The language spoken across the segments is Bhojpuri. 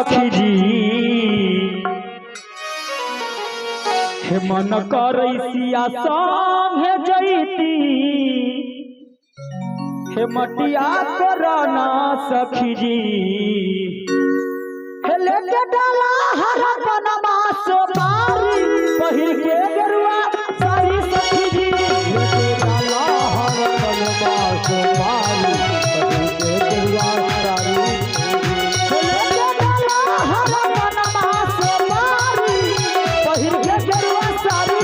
जी हे मन करैसिया संगे जैती हे मटिया करना सखी जी हे लेके डाला हर बनवा सोमारी पहिर के गरुआ सारी सखी जी लेके डाला हर बनवा सोमारी पहिर के गरुआ सारी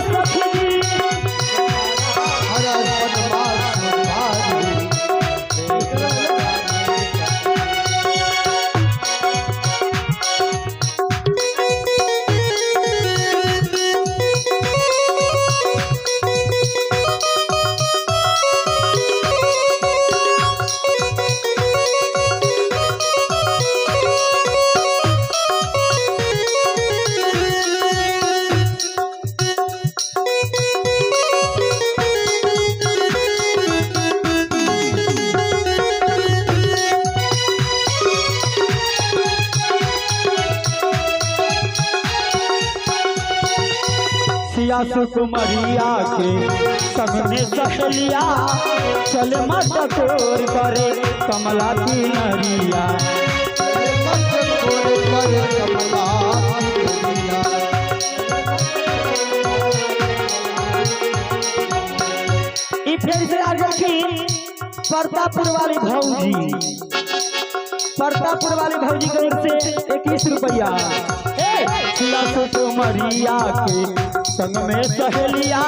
सुकुमरिया के संग में सहेलिया चले मटकोर करे कमला की नरिया फिर से आ गई परतापुर वाली भौजी की ओर से 21 रुपया सुकुमरिया के संग में सहेलिया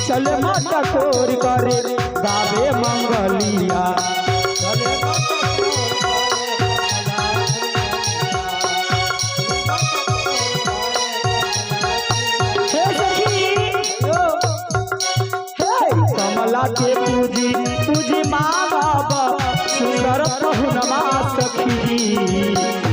चल माता कोर करे गावे मंगलिया कमला के पूजी माँ बाबा सुंदर पहुनमा सखी।